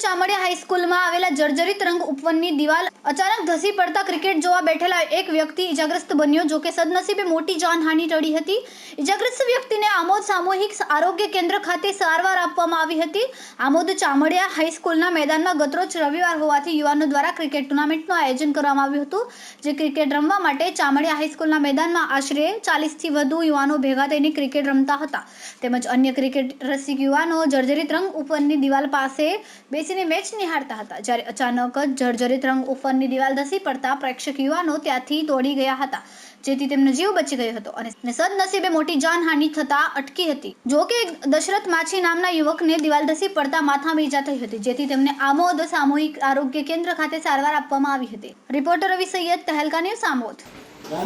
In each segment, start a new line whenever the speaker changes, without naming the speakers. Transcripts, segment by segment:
ચામડિયા હાઈસ્કૂલમાં આવેલા જર્જરિત રંગ ઉપવનની દિવાલ અચાનક ધસી પડતા ક્રિકેટ જોવા બેઠેલા એક વ્યક્તિ ઇજાગ્રસ્ત બન્યો. જોકે સદનસીબે મોટી જાનહાનિ ટળી હતી. ઇજાગ્રસ્ત વ્યક્તિને આમોદ સામૂહિક આરોગ્ય કેન્દ્ર ખાતે સારવાર આપવામાં આવી હતી. આમોદ ચામડિયા હાઈસ્કૂલના મેદાનમાં ગતરોજ રવિવાર હોવાથી યુવાનો દ્વારા ક્રિકેટ ટુર્નામેન્ટનું આયોજન કરવામાં આવ્યું હતું. જે ક્રિકેટ રમવા માટે ચામડિયા હાઈસ્કૂલના મેદાનમાં આશરે 40થી વધુ યુવાનો ભેગા થઈને ક્રિકેટ રમતા હતા. તેમજ અન્ય ક્રિકેટ રસિક યુવાનો જર્જરિત રંગ ઉપવનની દિવાલ પાસે બેસીને મેચ નિહાળતા હતા. જ્યારે અચાનક જ જર્જરિત રંગ ઉપવનની દિવાલ ધસી પડતા પ્રેક્ષક યુવાનો ત્યાંથી દોડી ગયા હતા, જેથી તેમનો જીવ બચી ગયો હતો અને સદનસીબે મોટી જાનહાનિ થતા અટકી હતી. જો કે દશરથ માછી નામના યુવકને દિવાલ ધસી પડતા માથામાં ઈજા થઈ હતી, જેથી તેમને આમોદ સામૂહિક આરોગ્ય કેન્દ્ર ખાતે સારવાર આપવામાં આવી હતી. રિપોર્ટર રવિ સૈયદ, તહેલકા ન્યૂઝ, આમોદ.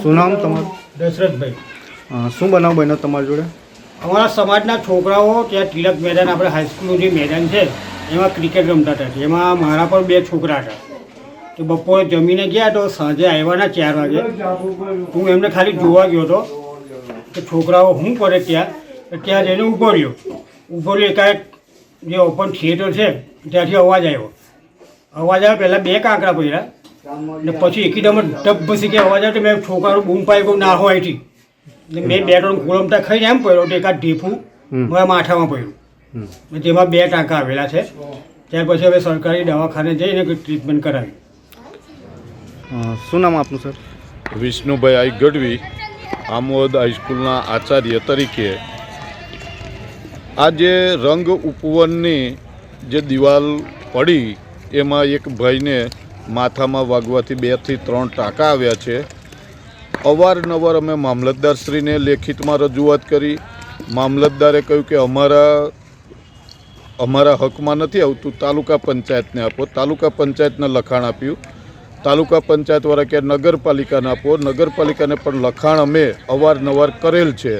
શું નામ તમારું?
દશરથભાઈ.
શું બનાવ બન્યો તમારી જોડે?
અમારા સમાજના છોકરાઓ ત્યાં તિલક મેદાન, આપણે હાઈસ્કૂલનું જે મેદાન છે એમાં ક્રિકેટ રમતા હતા. એમાં મારા પણ 2 છોકરા હતા. તો બપોરે જમીને ગયા તો સાંજે આવ્યાના 4 વાગે. હું એમને ખાલી જોવા ગયો હતો કે છોકરાઓ શું કરે ત્યાં જઈને ઊભો રહ્યો. એકાએક જે ઓપન થિયેટર છે ત્યાંથી અવાજ આવ્યો. પહેલાં 2 કાંકરા પડ્યા ને પછી એકદમ ડબ્બસી કે અવાજ આવ્યો. તો મેં છોકરાનું બૂમ પાઈ ગયું ના હોય એથી. મેં 2-3 ગોળમટા ખાઈને એમ પડ્યો તો એકાદ ઢીફું મારા માથામાં પડ્યું. જેમાં 2 ટાંકા આવેલા છે. ત્યાર પછી હવે સરકારી દવાખાને જઈને ટ્રીટમેન્ટ કરાવી.
શું નામ આપનું સર?
વિષ્ણુભાઈ આઈ ગઢવી, આમોદ હાઈસ્કૂલના આચાર્ય તરીકે. આ જે રંગ ઉપવનની જે દિવાલ પડી એમાં એક ભાઈને માથામાં વાગવાથી 2 થી 3 ટાંકા આવ્યા છે. અવારનવાર અમે મામલતદારશ્રીને લેખિતમાં રજૂઆત કરી. મામલતદારે કહ્યું કે અમારા હકમાં નથી આવતું, તાલુકા પંચાયતને આપો. તાલુકા પંચાયતને લખાણ આપ્યું. તાલુકા પંચાયતવાળા કે નગરપાલિકાને આપો. નગરપાલિકાને પણ લખાણ અમે અવારનવાર કરેલ છે,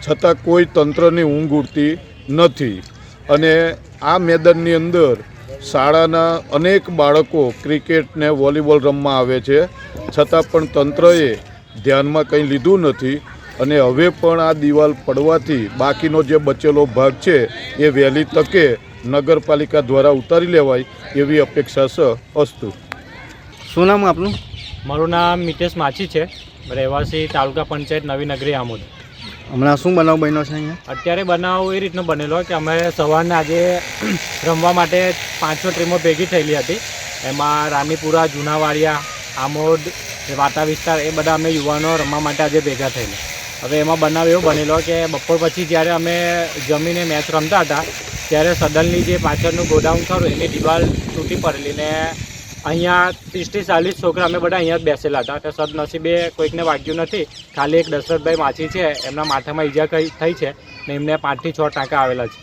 છતાં કોઈ તંત્રની ઊંઘ ઉડતી નથી. અને આ મેદાનની અંદર શાળાના અનેક બાળકો ક્રિકેટ ને વોલીબોલ રમવા આવે છે, છતાં પણ તંત્રએ ધ્યાનમાં કંઈ લીધું નથી. અને હવે પણ આ દિવાલ પડવાથી બાકીનો જે બચેલો ભાગ છે એ વહેલી તકે નગરપાલિકા દ્વારા ઉતારી લેવાય એવી અપેક્ષા છે. અસ્તુ.
શું નામ આપનું?
મારું નામ મિતેશ માછી છે, રહેવાસી તાલુકા પંચાયત નવી નગરી આમોદ.
હમણાં શું બનાવ બન્યો છે અહીંયા?
અત્યારે બનાવ એ રીતનો બનેલો કે અમે સવારને આજે રમવા માટે 5-6 ટીમો ભેગી થયેલી હતી. એમાં રાનીપુરા, જૂનાવાડિયા, આમોદ, વાતા વિસ્તાર, એ બધા અમે યુવાનો રમવા માટે આજે ભેગા થયેલા. હવે એમાં બનાવ એવો બનેલો કે બપોર પછી જ્યારે અમે જમીને મેચ રમતા હતા ત્યારે સદનની જે પાછળનું ગોડાઉન ખરું એની દિવાલ તૂટી પડેલી ને અહીંયા 30-40 છોકરા અમે બધા અહીંયા જ બેસેલા હતા. તો સદનસીબે કોઈકને વાગ્યું નથી. ખાલી એક દશરથભાઈ માછી છે, એમના માથામાં ઈજા થઈ છે ને એમને 5 થી 6 ટાંકા આવેલા છે.